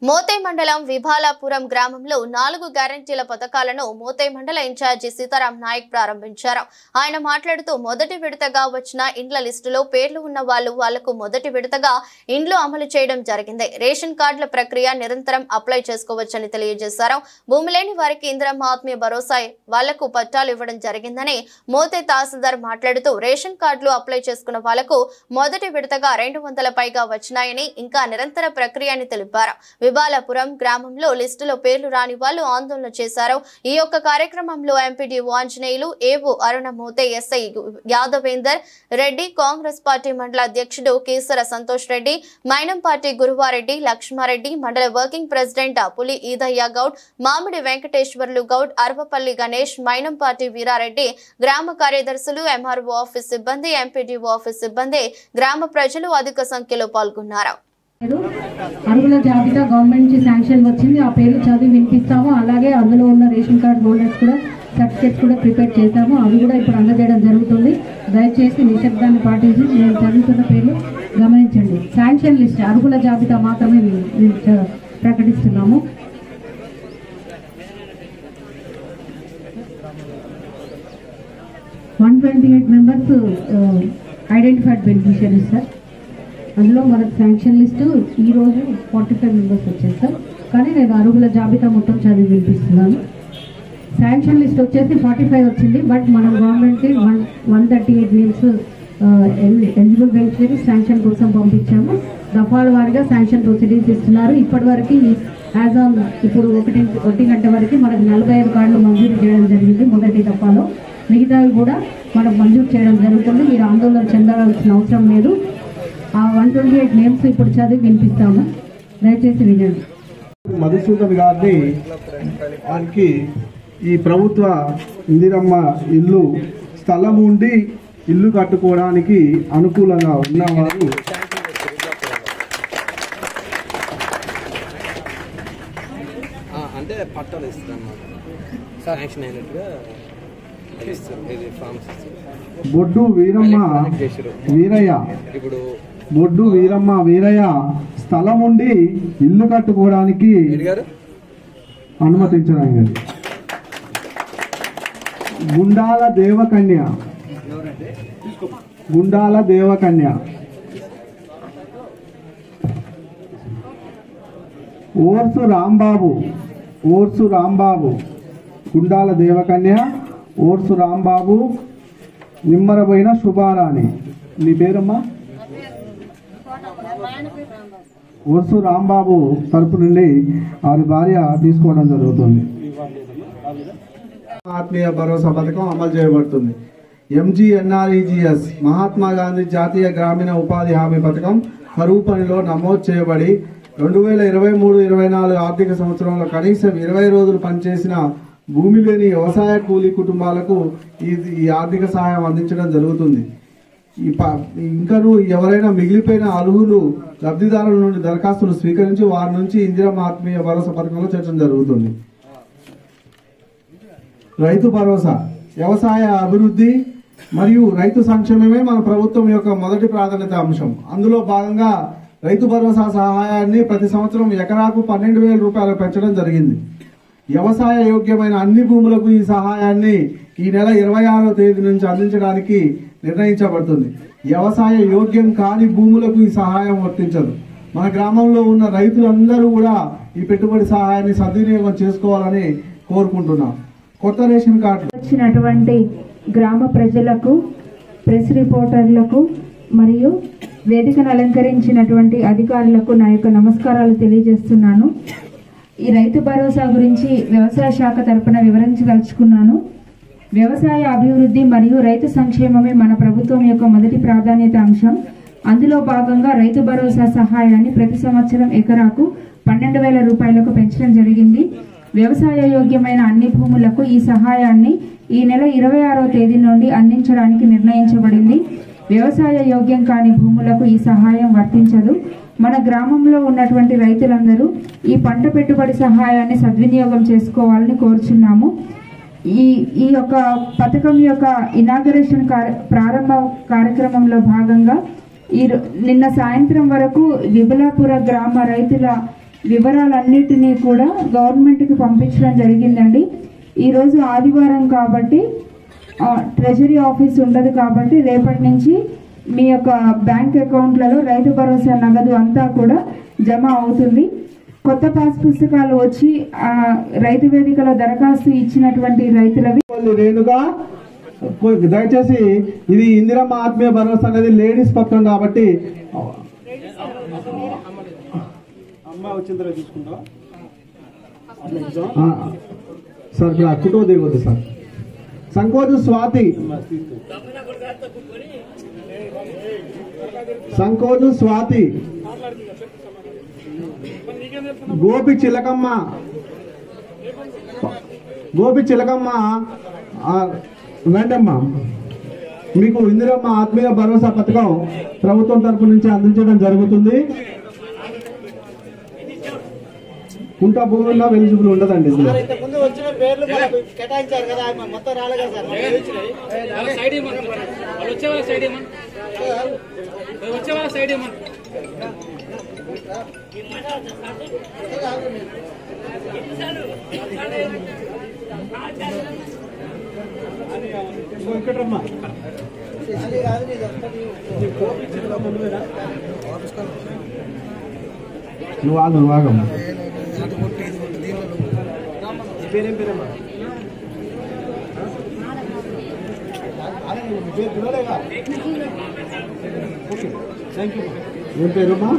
మోతే మండలం విభాలాపురం గ్రామంలో 4 గ్యారెంటీల పథకాలను మోతే మండల ఇన్ఛార్జి సీతారాం నాయక్ ప్రారంభించారు. ఆయన మాట్లాడుతూ మొదటి విడతగా వచ్చిన ఇండ్ల లిస్టులో పేర్లు ఉన్న వాళ్లకు మొదటి విడతగా ఇండ్లు అమలు చేయడం జరిగింది. రేషన్ కార్డుల ప్రక్రియ నిరంతరం అప్లై చేసుకోవచ్చని తెలియజేశారు. భూమి లేని వారికి ఇందిరమ్మ ఆత్మీయ భరోసా వాళ్లకు పట్టాలు ఇవ్వడం జరిగిందని మోతే తహసీల్దార్ మాట్లాడుతూ రేషన్ కార్డులు అప్లై చేసుకున్న వాళ్లకు మొదటి విడతగా 200 పైగా వచ్చినాయని ఇంకా నిరంతర ప్రక్రియ అని తెలిపారు. విభాలాపురం గ్రామంలో లిస్టులో పేర్లు రాని వాళ్ళు ఆందోళన చేశారు. ఈ యొక్క కార్యక్రమంలో ఎంపీడీఓ ఆంజనేయులు, ఏవో అరుణ మోతే, ఎస్ఐ యాదవేందర్ రెడ్డి, కాంగ్రెస్ పార్టీ మండల అధ్యక్షుడు కేసర సంతోష్ రెడ్డి, మైనం పార్టీ గురువారెడ్డి, లక్ష్మారెడ్డి, మండల వర్కింగ్ ప్రెసిడెంట్ పులి ఈదయ్య గౌడ్, మామిడి వెంకటేశ్వర్లు గౌడ్, అర్వపల్లి గణేష్, మైనం పార్టీ వీరారెడ్డి, గ్రామ కార్యదర్శులు, ఎంఆర్ఓ ఆఫీస్ సిబ్బంది, ఎంపీడీఓ ఆఫీస్ సిబ్బంది, గ్రామ ప్రజలు అధిక సంఖ్యలో పాల్గొన్నారు. అరుగుల జాబితా గవర్నమెంట్ నుంచి శాంక్షన్ వచ్చింది. ఆ పేర్లు చదివి వినిపిస్తాము. అలాగే అందులో ఉన్న రేషన్ కార్డ్ హోల్డర్స్ కూడా సర్టిఫికేట్స్ కూడా ప్రిపేర్ చేశాము. అవి కూడా ఇప్పుడు అందజేయడం జరుగుతుంది. దయచేసి నిశ్శబ్దాన్ని పాటించి మేము చదువుతున్న పేర్లు గమనించండి. శాంక్షన్ లిస్ట్ అరుగుల జాబితా మాత్రమే ప్రకటిస్తున్నాము. members identified beneficiaries sir. అందులో మనకు శాంక్షన్ లిస్టు ఈరోజు 45 మెంబర్స్ వచ్చారు సార్. కానీ నేను అరుగుల జాబితా మొత్తం చదివి వినిపిస్తున్నాను. శాంక్షన్ లిస్ట్ వచ్చేసి 45 వచ్చింది. బట్ మనం గవర్నమెంట్కి 138 నేమ్స్ ఎలిజిబుల్ బెనిఫిషరీస్ శాంక్షన్ కోసం పంపించాము. దఫాల వారిగా శాంక్షన్ ప్రొసీడింగ్స్ ఇస్తున్నారు. ఇప్పటివరకు యాజ్ ఆన్ ఇప్పుడు 1 గంట వరకు మనకు 45 కార్డులు మంజూరు చేయడం జరిగింది మొదటి దఫాలో. మిగతావి కూడా మనకు మంజూరు చేయడం జరుగుతుంది. మీరు ఆందోళన చెందాల్సిన అవసరం లేదు. ఆ 128 నేమ్స్ ఇప్పుడు చదివి వినిపిస్తాము. దయచేసి వినండి. మధుసూదన్ గారిని వారికి ఈ ప్రభుత్వ ఇందిరమ్మ ఇల్లు స్థలం ఉండి ఇల్లు కట్టుకోవడానికి అనుకూలంగా ఉన్నవారు అంటే పట్టాలు ఇస్తారన్నమాట. శాంక్షన్ అయినట్టుగా బొడ్డు వీరమ్మ వీరయ్య ఇప్పుడు బొడ్డు వీరమ్మ వీరయ్య స్థలం ఉండి ఇల్లు కట్టుకోవడానికి అనుమతించడం. గుండాల దేవకన్య ఓర్సు రాంబాబు గుండాల దేవకన్య ఓర్సు రాంబాబు, నిమ్మరబోయిన శుభారాణి. నీ పేరమ్మా? ఓర్సు రాంబాబు తరపు నుండి వారి భార్య తీసుకోవడం జరుగుతుంది. ఆత్మీయ భరోసా పథకం అమలు చేయబడుతుంది. MGNREGS మహాత్మా గాంధీ జాతీయ గ్రామీణ ఉపాధి హామీ పథకం కరువు పనిలో నమోదు చేయబడి 2023-24 ఆర్థిక సంవత్సరంలో కనీసం 20 రోజులు పనిచేసిన భూమి లేని వ్యవసాయ కూలీ కుటుంబాలకు ఈ ఆర్థిక సహాయం అందించడం జరుగుతుంది. ఇంకనూ ఎవరైనా మిగిలిపోయిన అర్హులు లబ్ధిదారుల నుండి దరఖాస్తులు స్వీకరించి వారి నుంచి ఇందిరమ్మ ఆత్మీయ భరోసా పథకంలో చేర్చడం జరుగుతుంది. రైతు భరోసా వ్యవసాయ అభివృద్ధి మరియు రైతు సంక్షేమమే మన ప్రభుత్వం యొక్క మొదటి ప్రాధాన్యత అంశం. అందులో భాగంగా రైతు భరోసా సహాయాన్ని ప్రతి సంవత్సరం ఎకరాకు 12,000 రూపాయలు పెంచడం జరిగింది. వ్యవసాయ యోగ్యమైన అన్ని భూములకు ఈ సహాయాన్ని ఈ నెల 26వ తేదీ నుంచి అందించడానికి నిర్ణయించబడుతుంది. వ్యవసాయ యోగ్యం కాని భూములకు ఈ సహాయం వర్తించదు. మన గ్రామంలో ఉన్న రైతులందరూ కూడా ఈ పెట్టుబడి సహాయాన్ని సద్వినియోగం చేసుకోవాలని కోరుకుంటున్నాం. కొత్త రేషన్ కార్డు వచ్చినటువంటి గ్రామ ప్రజలకు, ప్రెస్ రిపోర్టర్లకు మరియు వేదికను అలంకరించినటువంటి అధికారులకు నా యొక్క నమస్కారాలు తెలియజేస్తున్నాను. ఈ రైతు భరోసా గురించి వ్యవసాయ శాఖ తరపున వివరించదలుచుకున్నాను. వ్యవసాయ అభివృద్ధి మరియు రైతు సంక్షేమమే మన ప్రభుత్వం యొక్క మొదటి ప్రాధాన్యత అంశం. అందులో భాగంగా రైతు భరోసా సహాయాన్ని ప్రతి సంవత్సరం ఎకరాకు 12,000 రూపాయలకు పెంచడం జరిగింది. వ్యవసాయ యోగ్యమైన అన్ని భూములకు ఈ సహాయాన్ని ఈ నెల 26వ తేదీ నుండి అందించడానికి నిర్ణయించబడింది. వ్యవసాయ యోగ్యం కాని భూములకు ఈ సహాయం వర్తించదు. మన గ్రామంలో ఉన్నటువంటి రైతులందరూ ఈ పంట పెట్టుబడి సహాయాన్ని సద్వినియోగం చేసుకోవాలని కోరుచున్నాము. ఈ యొక్క పథకం యొక్క ఇనాగరేషన్ ప్రారంభ కార్యక్రమంలో భాగంగా నిన్న సాయంత్రం వరకు విబలాపుర గ్రామ రైతుల వివరాలన్నిటినీ కూడా గవర్నమెంట్కి పంపించడం జరిగిందండి. ఈరోజు ఆదివారం కాబట్టి ట్రెజరీ ఆఫీస్ ఉండదు కాబట్టి రేపటి నుంచి మీ యొక్క బ్యాంక్ అకౌంట్లలో రైతు భరోసా నగదు అంతా కూడా జమ అవుతుంది. కొత్త పాస్ పుస్తకాలు వచ్చి రైతు వేదికలో దరఖాస్తు ఇచ్చినటువంటి రైతులవి రేణుగా దయచేసి ఇది ఇందిరమ్మ ఆత్మీయ భరోసా అనేది లేడీస్ పథకం కాబట్టి సార్ కుటుంబ దిగొద్దు సార్. సంకోజు స్వాతి, సంకోజు స్వాతి, గోపి చిలకమ్మ, గోపి చిలకమ్మ రండమ్మ. మీకు ఇందిరమ్మ ఆత్మీయ భరోసా పథకం ప్రభుత్వం తరపు నుంచి అందించడం జరుగుతుంది. కుంట భూముల్లో ఎలిజిబుల్ ఉండదండి. ఇందులో నువ్వు ఆగమ్మా. పేరేం పేరమ్మా? Okay, thank you. ఏం పేరమ్మా?